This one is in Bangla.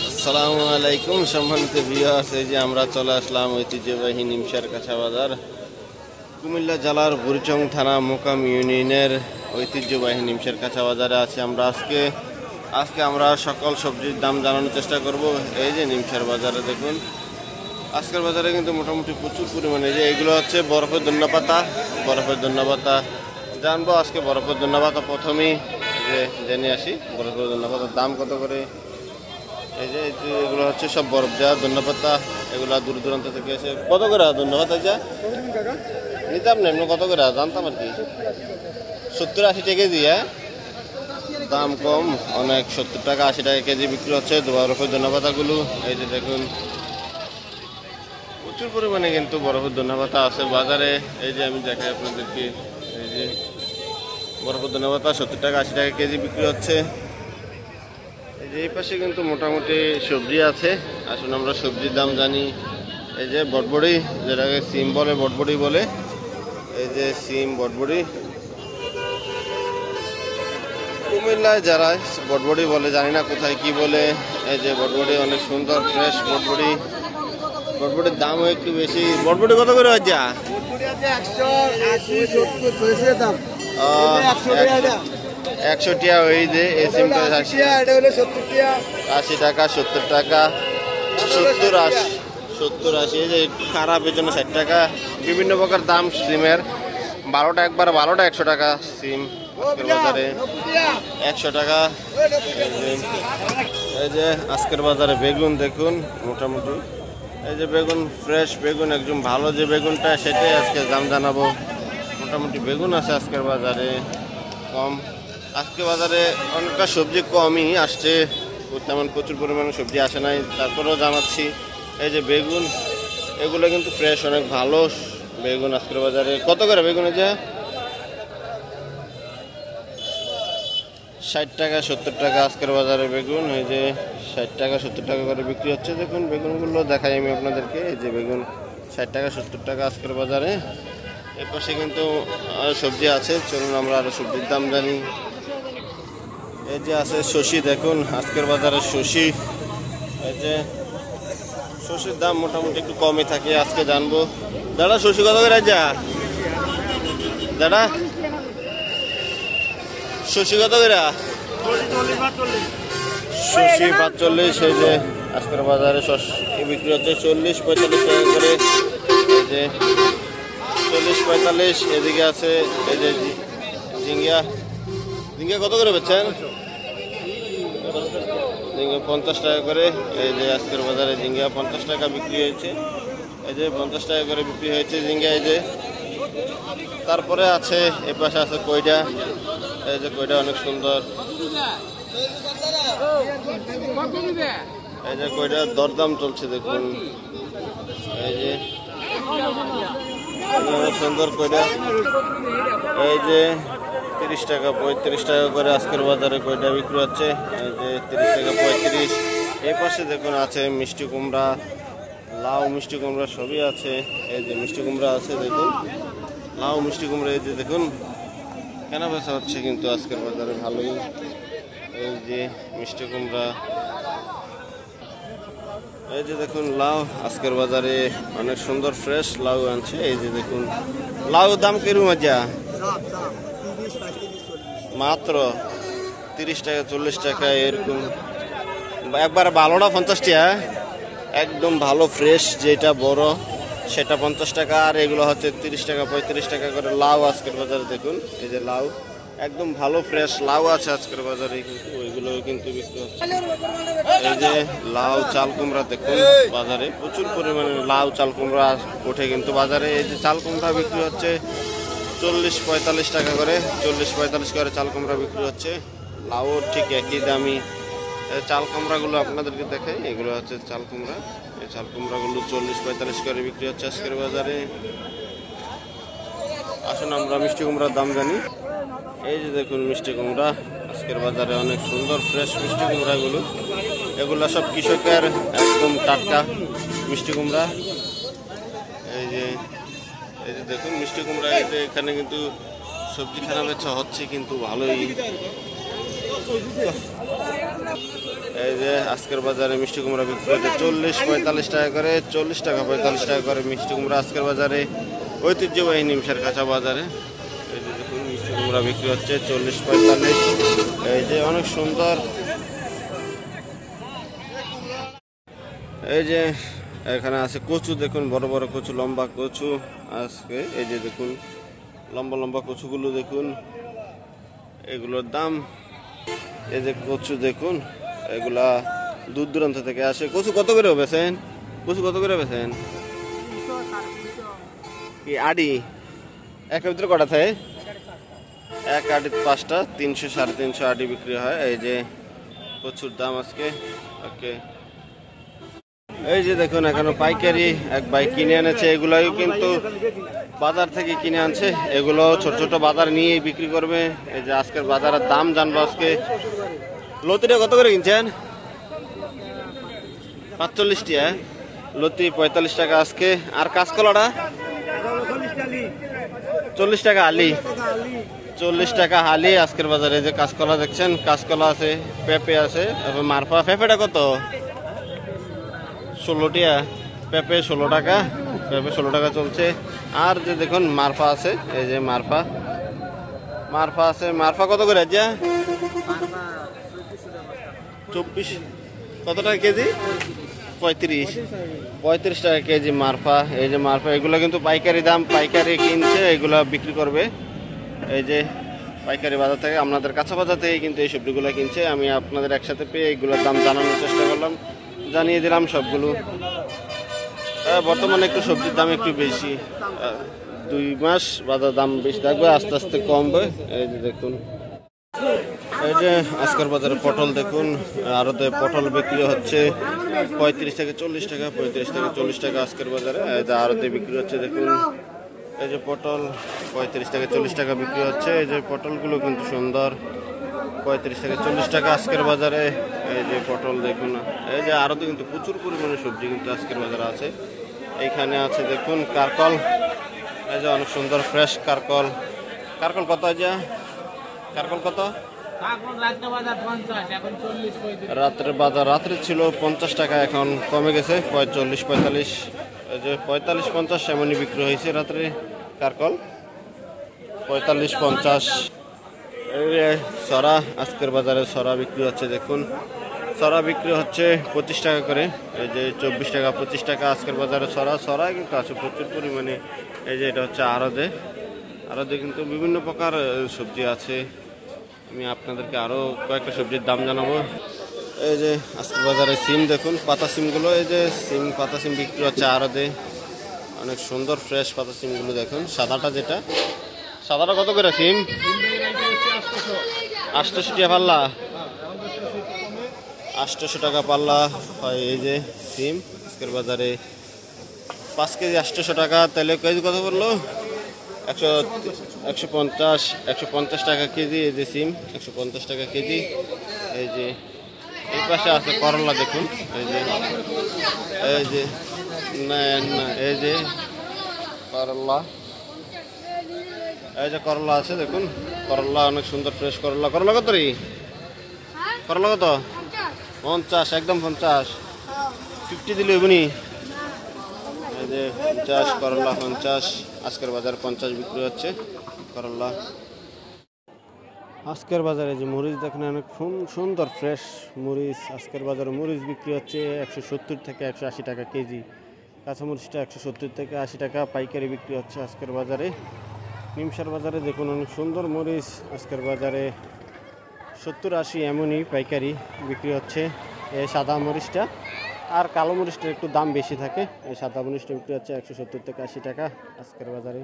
আসসালামু আলাইকুম সম্মানিত ভিউয়ার্স, এই যে আমরা চলে আসলাম ঐতিহ্যবাহী নিমসার কাঁচা বাজার, কুমিল্লা জেলার বুড়িচং থানা মোকাম ইউনিয়নের ঐতিহ্যবাহী নিমসার কাঁচা বাজারে আছি আমরা। আজকে আমরা সকল সবজির দাম জানানোর চেষ্টা করব। এই যে নিমসার বাজারে দেখুন, আজকের বাজারে কিন্তু মোটামুটি প্রচুর পরিমাণে যে এগুলো হচ্ছে বরফের ধন্যপাতা জানবো আজকে। বরফের ধন্যপাতা প্রথমেই যে জেনে আসি বরফের ধন্যপাতার দাম কত করে। এই যে এগুলো হচ্ছে সব বরফ দেওয়া ধন্যপাতা, এগুলা দূর দূরান্ত থেকে এসে। কত করে ধন্যপাতা যা নিতাম না, এমনি কত করে জানতাম আর কি। 70-80 টাকা কেজি। দাম কম অনেক, 70 টাকা 80 টাকা কেজি বিক্রি হচ্ছে বরফের ধন্যপাতাগুলো। এই যে দেখুন প্রচুর পরিমাণে কিন্তু বরফের ধন্যপাতা আছে বাজারে। এই যে আমি দেখাই আপনাদেরকে, এই যে বরফের ধন্যপাতা 70 টাকা 80 টাকা কেজি বিক্রি হচ্ছে। এই যে এই পাশে কিন্তু মোটামুটি সবজি আছে, আসুন আমরা সবজির দাম জানি। এই যে বটবড়ি, যেটাকে সিম বলে, বটবড়ি বলে। এই যে সিম বটবড়ি, কুমিল্লায় যারা বটবড়ি বলে, জানি না কোথায় কি বলে। এই যে বটবড়ি অনেক সুন্দর ফ্রেশ বটবড়ি। বটবড়ির দামও একটু বেশি। বটবড়ি কত করে হচ্ছে? 100 টাকা। ওই যে এই সিমটা 80 টাকা 70 টাকা 70-80। এই যে খারাপ, এর জন্য 60 টাকা। বিভিন্ন প্রকার দাম সিমের। 12টা একবার 12টা 100 টাকা সিম আজকের বাজারে, 100 টাকা। এই যে আজকের বাজারে বেগুন দেখুন মোটামুটি। এই যে বেগুন ফ্রেশ বেগুন, একদম ভালো যে বেগুনটা, সেটাই আজকে দাম জানাবো। মোটামুটি বেগুন আছে আজকের বাজারে কম। আজকে বাজারে অনেকটা সবজি কমই আসছে, তেমন প্রচুর পরিমাণে সবজি আসে নাই, তারপরেও জানাচ্ছি। এই যে বেগুন, এগুলো কিন্তু ফ্রেশ অনেক ভালো বেগুন আজকের বাজারে। কত করে বেগুন? যে 60 টাকা 70 টাকা আজকের বাজারে বেগুন। এই যে 60 টাকা 70 টাকা করে বিক্রি হচ্ছে। দেখুন বেগুনগুলো দেখাই আমি আপনাদেরকে। এই যে বেগুন 60 টাকা 70 টাকা আজকের বাজারে। এর পাশে কিন্তু সবজি আছে, চলুন আমরা আরো সবজির দাম জানি। এই যে আছে শসি, দেখুন আজকের বাজারে শসি। এই যে শসির দাম মোটামুটি একটু কমই থাকে, আজকে জানবো। দাদা শসি কত করে? যা দাদা শসি কত করে? শসি 45। এই যে আজকের বাজারে বিক্রি হচ্ছে 40-45 টাকা করে। এই যে 40-45। এদিকে আছে এই যে ঝিঙ্গা কত করে বেচছেন? ঝিঙ্গা 50 টাকা করে। এই যে আজকের বাজারে ঝিঙ্গা 50 টাকা বিক্রি হয়েছে। এই যে 50 টাকা করে বিক্রি হয়েছে ঝিঙ্গা। এই যে তারপরে আছে এ পাশে আছে কইডা। এই যে কইডা অনেক সুন্দর। এই যে কইডার দরদাম চলছে দেখুন। এই যে অনেক সুন্দর কইডা। এই যে 30 টাকা 35 টাকা করে আজকের বাজারে কইডা বিক্রি হচ্ছে। এই যে 30 টাকা 35। এই পাশে দেখুন আছে মিষ্টি কুমড়া, লাউ, মিষ্টি কুমড়া সবই আছে। এই যে মিষ্টি কুমড়া আছে দেখুন, লাউ মিষ্টি কুমড়া। এই যে দেখুন কেনা বেচা হচ্ছে কিন্তু আজকের বাজারে ভালোই। এই যে মিষ্টি কুমড়া। এই যে দেখুন লাউ আজকের বাজারে অনেক সুন্দর ফ্রেশ লাউ আনছে। এই যে দেখুন লাউ দাম কিরকম? যা মাত্র 30 টাকা 40 টাকা এরকম। একবার ভালোটা 50 টাকা, একদম ভালো ফ্রেশ যেটা বড় সেটা 50 টাকা। আর এগুলো হচ্ছে 30 টাকা 35 টাকা করে লাউ আজকের বাজারে দেখুন। এই যে লাউ একদম ভালো ফ্রেশ লাউ আছে আজকের বাজারে, কিন্তু ওইগুলো কিন্তু বিক্রি হচ্ছে। এই যে লাউ চাল কুমড়া দেখুন বাজারে প্রচুর পরিমাণে লাউ চাল কুমড়া ওঠে কিন্তু বাজারে। এই যে চাল কুমড়া বিক্রি হচ্ছে 40-45 টাকা করে, 40-45 করে চাল কুমড়া বিক্রি হচ্ছে। লাউ ঠিক একই দামি। চাল কুমড়াগুলো আপনাদেরকে দেখাই, এগুলো হচ্ছে চাল কুমড়া। এই চাল কুমড়াগুলো 40-45 করে বিক্রি হচ্ছে আজকের বাজারে। আসুন আমরা মিষ্টি কুমড়ার দাম জানি। এই যে দেখুন মিষ্টি কুমড়া আজকের বাজারে অনেক সুন্দর ফ্রেশ মিষ্টি কুমড়াগুলো। এগুলো সব কৃষকের একদম টাটকা মিষ্টি কুমড়া। এই যে দেখুন মিষ্টি কুমড়া। এখানে কিন্তু সবজি খানা বেচা হচ্ছে কিন্তু ভালোই। এই যে আজকের বাজারে মিষ্টি কুমড়া বিক্রি হচ্ছে 40-45 টাকা করে, 40 টাকা 45 টাকা করে মিষ্টি কুমড়া আজকের বাজারে ঐতিহ্যবাহী নিমসার কাঁচা বাজারে। এই যে দেখুন মিষ্টি কুমড়া বিক্রি হচ্ছে 40-45। এই যে অনেক সুন্দর। এই যে এখানে আছে কচু, দেখুন বড় বড় কচু, লম্বা কচু আজকে। এই যে দেখুন লম্বা লম্বা কচুগুলো দেখুন, এগুলোর দাম। এই যে কচু দেখুন, এগুলা দূর দূরান্ত থেকে আসে। কচু কত করে বেছেন? কচু কত করে বেছেন? কি আড়ি একের ভিতরে কটা থাকে? এক আড়ি 5টা, 300-350 আড়ি বিক্রি হয়। এই যে কচুর দাম আজকে। ওকে, এই যে দেখুন এখানে পাইকারি এক ভাই কিনে এনেছে। এগুলাই কিন্তু বাজার থেকে কিনে আনছে, এগুলো ছোট ছোট বাজার নিয়ে বিক্রি করবে। এই যে আজকের বাজারের দাম জানবো আজকে। লতিটা কত করে কিনছেন? 45 টাকা লতি, 45 টাকা আজকে। আর কাঁচকলাটা 40 টাকা আলি, 40 টাকা হালি আজকের বাজারে। যে কাঁচকলা দেখছেন, কাঁচকলা আছে, পেঁপে আছে, মারফা। পেঁপেটা কত? 16 টাকা পেঁপে, 16 টাকা পেঁপে, 16 টাকা চলছে। আর যে দেখুন মারফা আছে, এই যে মারফা, মারফা আছে। মারফা কত করে? যা 24 কত টাকা কেজি? 35 টাকা কেজি মারফা। এই যে মারফা, এগুলো কিন্তু পাইকারি দাম, পাইকারি কিনছে, এগুলো বিক্রি করবে। এই যে পাইকারি বাজার থেকে, আপনাদের কাঁচা বাজার থেকে কিন্তু এই সবজিগুলো কিনছে। আমি আপনাদের একসাথে পেয়ে এইগুলোর দাম জানানোর চেষ্টা করলাম, জানিয়ে দিলাম সবগুলো। বর্তমানে একটু সবজির দাম একটু বেশি, 2 মাস বাজার দাম বেশি থাকবে, আস্তে আস্তে কমবে। এই যে দেখুন, এই যে আজকের বাজারে পটল দেখুন, আড়তে পটল বিক্রি হচ্ছে 35 থেকে 40 টাকা, 35 থেকে 40 টাকা আজকের বাজারে। আড়তে বিক্রি হচ্ছে দেখুন, এই যে পটল 35 থেকে 40 টাকা বিক্রি হচ্ছে। এই যে পটলগুলো কিন্তু সুন্দর, 35 থেকে 40 টাকা আজকের বাজারে। এই যে পটল দেখুন, এই যে আড়তে কিন্তু প্রচুর পরিমাণে সবজি কিন্তু আজকের বাজারে আছে। এইখানে আছে দেখুন কারকল, এই যে অনেক সুন্দর ফ্রেশ কারকল। কারকল কত? যা কারকল কত? রাত্রে বাজার, রাত্রে ছিল 50 টাকা, এখন কমে গেছে 45-45। এই যে 45-50 এমনই বিক্রি হয়েছে রাত্রে কারকল, 45-50। এই সরা আজকের বাজারে সরা বিক্রি হচ্ছে দেখুন, সরা বিক্রি হচ্ছে 25 টাকা করে। এই যে 24 টাকা 25 টাকা আজকের বাজারে সরা। সরা কিন্তু আছে প্রচুর পরিমাণে। এই যে এটা হচ্ছে আড়তে, আড়তে কিন্তু বিভিন্ন প্রকার সবজি আছে। আমি আপনাদেরকে আরও কয়েকটা সবজির দাম জানাবো। এই যে আজকের বাজারে সিম দেখুন, পাতা সিমগুলো। এই যে সিম, পাতা সিম বিক্রি হচ্ছে আড়তে, অনেক সুন্দর ফ্রেশ পাতা সিমগুলো দেখুন। সাদাটা যেটা, সাদাটা কত করে সিম? 800 টাকা পাল্লা, 800 টাকা পাল্লা হয়। এই যে সিম আজকের বাজারে 5 কেজি 800 টাকা। তাহলে কেজি কত পড়লো? 150 টাকা কেজি। এই যে সিম 150 টাকা কেজি। এই যে এই পাশে আছে করলা দেখুন, এই যে এই যে না এই যে করলা, এই যে করলা আছে দেখুন, করলা অনেক সুন্দর ফ্রেশ করলা। করলা কত রে? করলা কত? 50, একদম 50, 50 দিলে হইবনি। এই যে 50 করলা, 50 আজকের বাজার 50 বিক্রি হচ্ছে করলা। আজকের বাজারে যে মরিচ দেখেন, অনেক সুন্দর ফ্রেশ মরিচ। আজকের বাজারে মরিচ বিক্রি হচ্ছে 170 থেকে 180 টাকা কেজি। কাঁচামরিচটা 170 থেকে 80 টাকা পাইকারি বিক্রি হচ্ছে আজকের বাজারে। নিমসার বাজারে দেখুন অনেক সুন্দর মরিচ আজকের বাজারে 70-80 এমনই পাইকারি বিক্রি হচ্ছে। এই সাদা মরিচটা, আর কালো মরিচটার একটু দাম বেশি থাকে। এই সাদা মরিচটা বিক্রি হচ্ছে 170 থেকে 80 টাকা আজকের বাজারে।